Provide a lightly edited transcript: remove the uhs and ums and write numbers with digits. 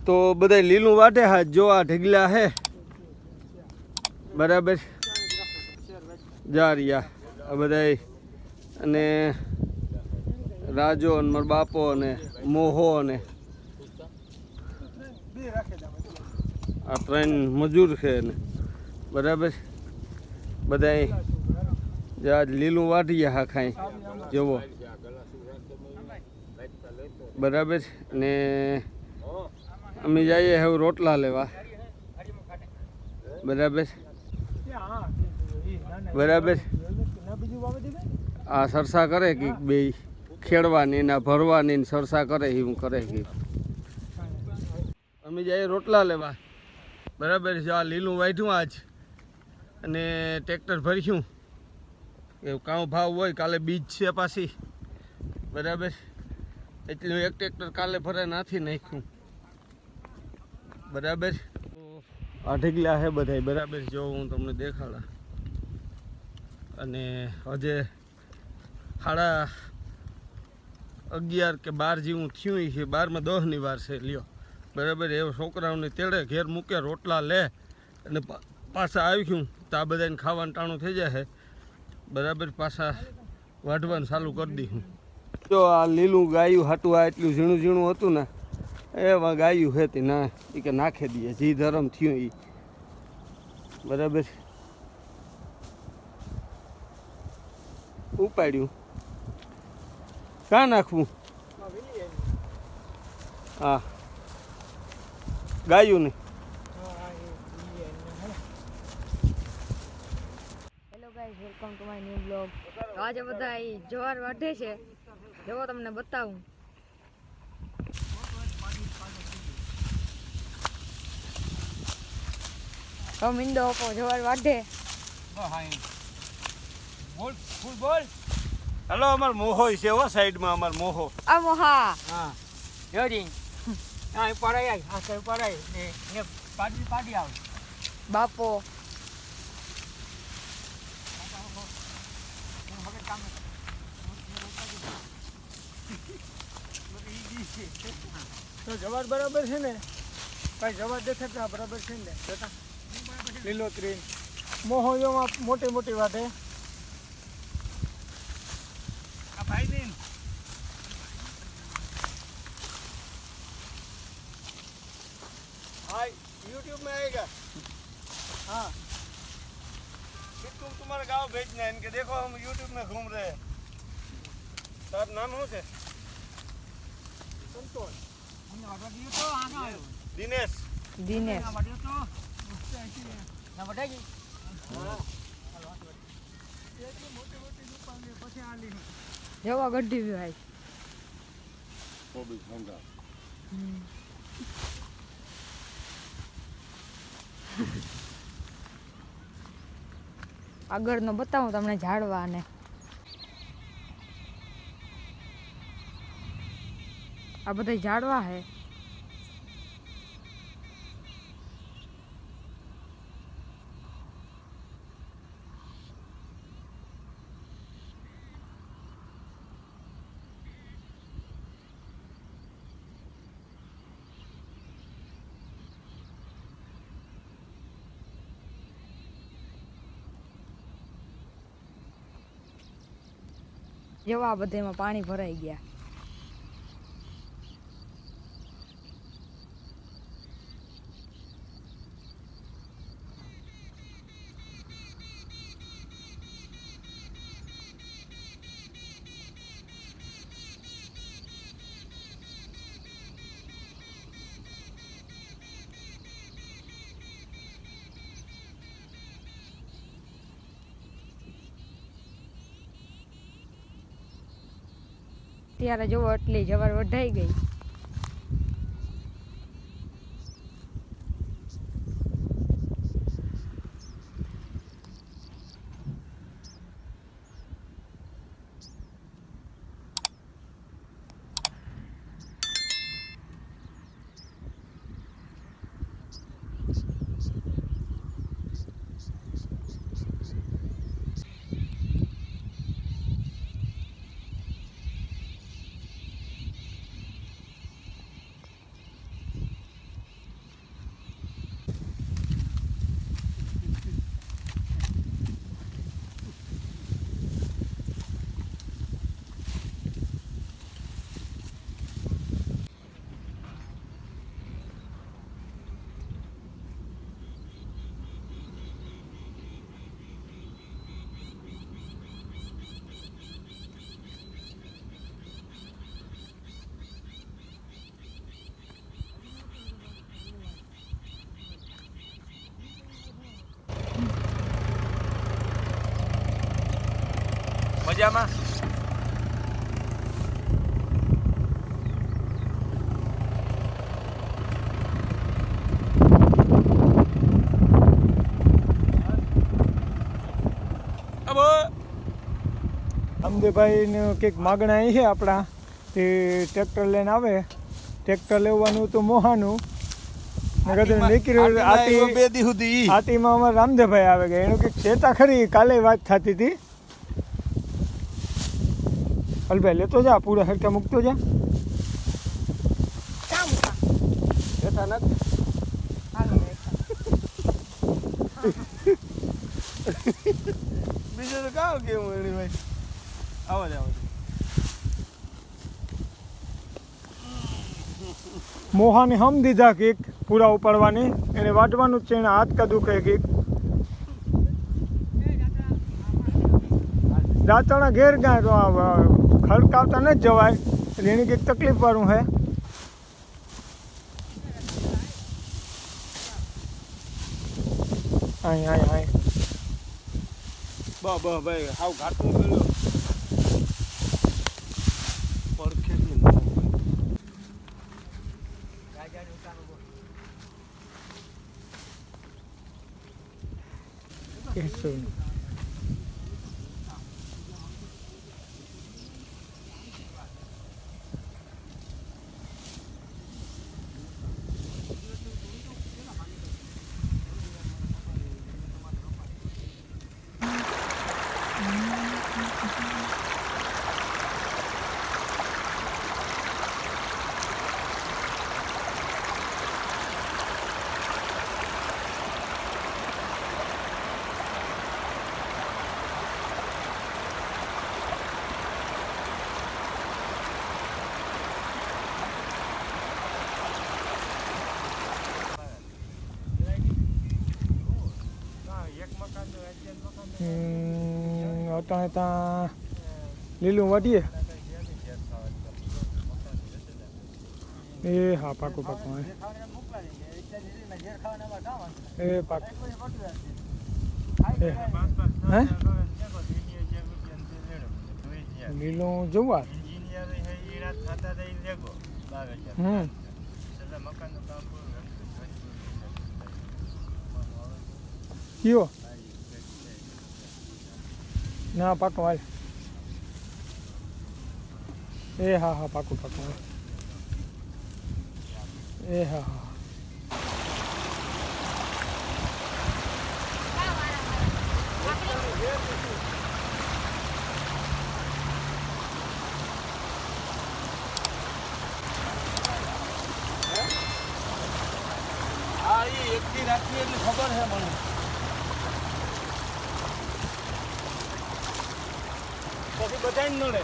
તો બધા લીલું વાટે હા જો આ ઢગલા હે બરાબર જારિયા આ બધા અને રાજો અને મારો બાપો અને મોહો અને આ ત્રણ મજૂર છે ને બરાબર બધા આજ લીલું વાટીએ હા ખાઈ જવો બરાબર ને અમે જઈએ હવે રોટલા લેવા બરાબર બરાબર આ સરસા કરે કે બે ખેડવાની ને ભરવાની ને સરસા કરે એવું કરે કે અમે જઈએ રોટલા લેવા બરાબર છે આ લીલું વાઢ્યું આજ અને ટ્રેક્ટર ભરીશું એવું કામ ભાવ હોય કાલે બીજ છે પાછી બરાબર એટલું એક ટ્રેક્ટર કાલે ભરે નાથી નાખ્યું બરાબર આ ઢગલા છે બધા બરાબર જો હું તમને દેખાડા અને હજે 11:30 કે 12 જેવું થયું છે 12 માં 10 ની વાર છે લ્યો બરાબર એ છોકરાઓને તેડે ઘેર મૂકે રોટલા લે અને પાછા આવ્યું તો આ બધાને ખાવાનું ટાણું થઈ જાય બરાબર પાછા વાઢવાનું ચાલુ કરી દઈશું જો આ લીલું ગાયું હાટું આ એટલું ઝીણું ઝીણું હતું ને એવા ગાયું હતી ના એ કે નાખી દઈએ જી ધરમ થયું એ બરાબર ઉપાડ્યું ક્યાં નાખવું હા ગાયું ને hello guys welcome to my new blog આજે બધા જવાર વાઢે છે જો તમને બતાવું તો મિંદો ઓપો જવાર વાઢે બોલ ફૂલ બોલ હેલો અમાર મોહો છે હો સાઈડમાં અમાર મોહો આ મોહા હા જોડી આ ઉપર આય આ સર ઉપર આય ને પાડી આવ બાપો તો જવાર બરાબર છે ને કઈ જવાર દેખાતા બરાબર છે ને જોતા લીલોતરી મોહોયોમાં મોટી મોટી વાટે આ ભાઈ ને हाय यूट्यूब में आएगा हाँ फिर तुम तुम्हारे गांव भेजना है इनके देखो हम यूट्यूब में घूम रहे हैं सर नाम हो से સંતોષ મને વાટવા દીયો તો આનો આવ્યો दिनेश દિનેશ વાટ્યો તો ના વટાઈ ગઈ હા એટલી મોટી મોટી દુકાન ને પછી આ લીધી જેવા ગઢી ભાઈ वो भी होगा આગળનો બતાવું તમને ઝાડવા ને આ બધા ઝાડવા હે જેવા બધામાં પાણી ભરાઈ ગયા ત્યારે જોવો એટલી જવાર વઢાઈ ગઈ મજામાં? રામદેવભાઈને કંઈક માગણા અહીં છે આપણા તે ટ્રેક્ટર લઈને આવે. ટ્રેક્ટર લેવાનું તો મોહાનું આટીમાં અમારે રામદેવભાઈ આવે ગયા એનું કંઈક ચેતા ખરી. કાલે વાત થતી હતી. અલભાઈ લેતો જા, પૂરા સરખા મૂકતો જા. લેતા નથી. બીજું તો કામ કેવું એની ભાઈ. આવો જ આવો. મોહાને હમ દીધા કંઈક પૂરા ઉપાડવાની. એને વાટવાનું જ છે. એને હાથ કા દુખે કંઈક. દાંતણા ઘેર ગાય ખડકાવતા ન જ જવાય એટલે એની કંઈક તકલીફ વાળું હે. અહીં અહીં અહીં બસ ભાઈ હાવ ઘાટું ગયો પડખે કહેશું. અટાણે ત્યાં લીલું વાટીએ. એ હા પાકું પાકું. એ પાકું. હે લીલું જોવા. કયો ના પાકું હાલ. એ હા હા પાકું પાકું હાલ. એ હા હા હા એ એકથી રાખવી એટલે ખબર છે મને. પછી બધાને નડે.